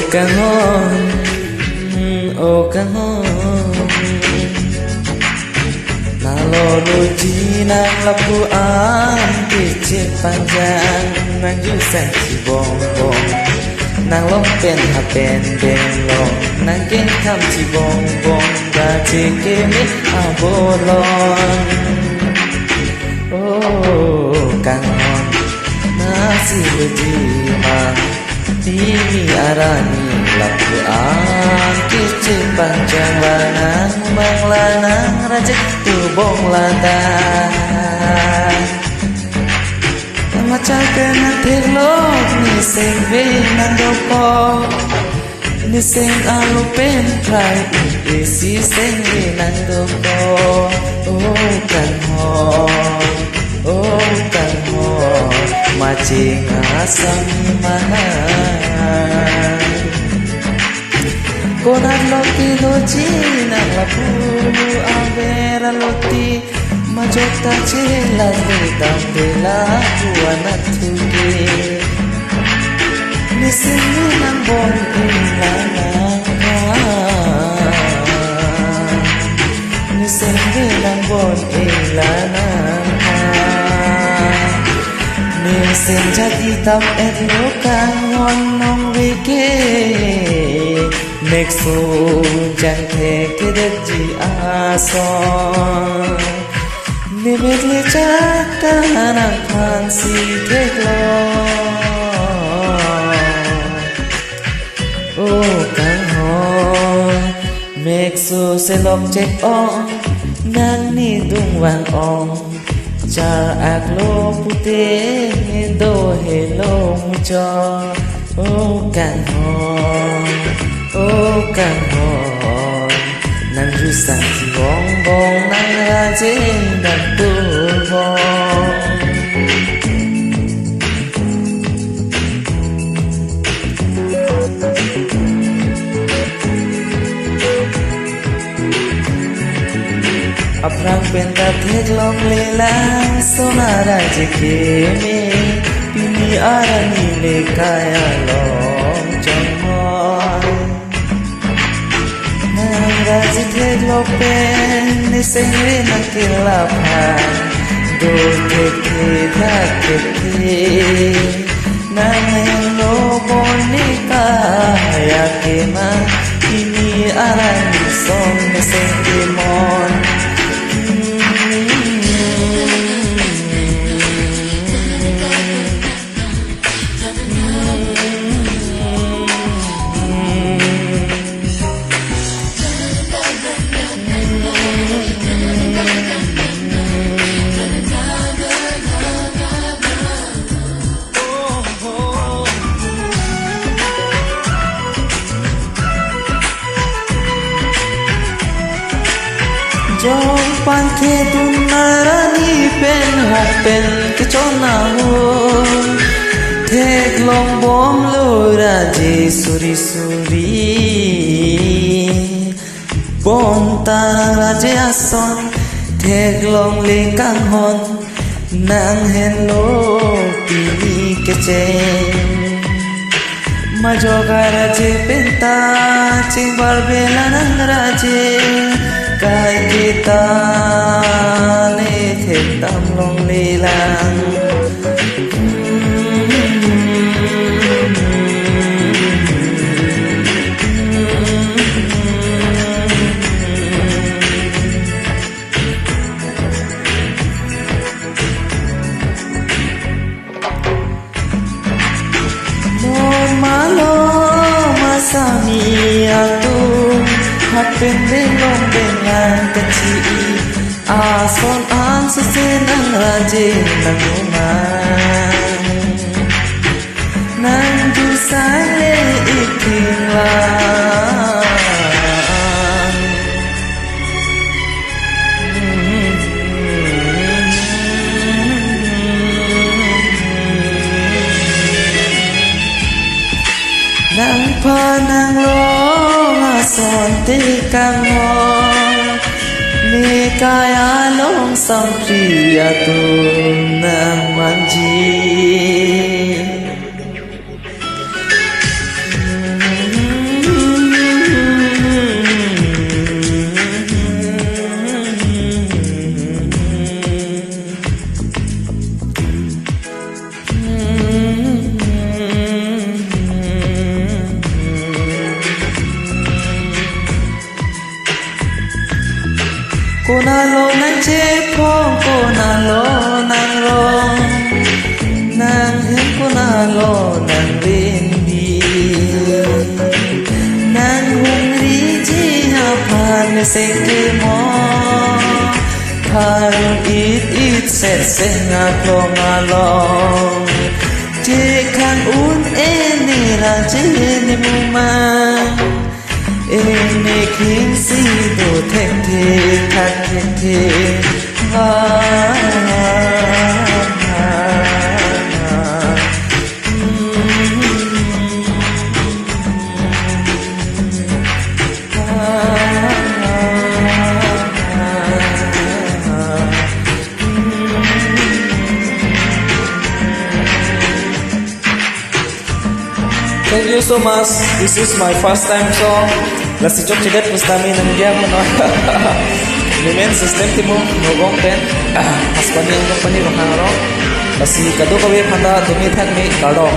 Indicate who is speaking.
Speaker 1: Kangon, oh kangon. Nalo luji nang lapu an picit panjang nang jusan si bong bong. Nang long pen ha pen ben long nang ken kam si bong bong ga cheke mi abolon. Oh kangon nasi luji ma Timi arani lapu an kicik panjang lanang bang lanang rajak tubong lantai macam kena telok ni sing benang doko ni sing alu pen try isi sing benang doko oh kan ho macing asam mana konan loti loji nang lapu avera loti majota cela hitam bela buanat tuge nisini nang bon ilana nisini nang bon ilana Nisin jadi tam elo kangon nong wike Neksu jang teke deji ason Nimedli cakta anak pansi teklo Oh kangon Neksu selok cek ong Nang ni dung wang ong Char aglo putih do hello mucho oh kan nang jusan si bong bong nang rajin dan tubong Aprang pentat heglong lelang sonara jekeme Pini arani le kaya long jomon Nang rajit heglong pen nisengre nang kilapan Do teke tak teke Nang hello bonika ya kema Pini arani son nisengre mon Jom panthe tunarani pen hok pen kechona ho Thek long bom lo raje suri suri Bon tarang raje ason Thek long le kang hon Nang hen lo pini kecheng Majoga raje penta Cing barbela nang raje Kai kita le thêm tâm long lê lang Malo masami atu Hapen long dengan kecil Ason an sesenang rajin nangungan Nang jusai le ikhlas Nang panang long ason tikang hong Ni kaya long sang priya tu nang manji sẽ cứ mò Thằng ít sẽ ngạc lo ngà lòng Chê khang ún nì là chê nì mù mang nì khiến si đồ thèm thê khát thèm thê Thank you so much. This is my first time song. Là si chok chidet mustami nang dia mo no. Nimen system timo nogong pen. As pani ang pani ro hang ro. Là si kadu kawe phanda tumi thak mi kalo.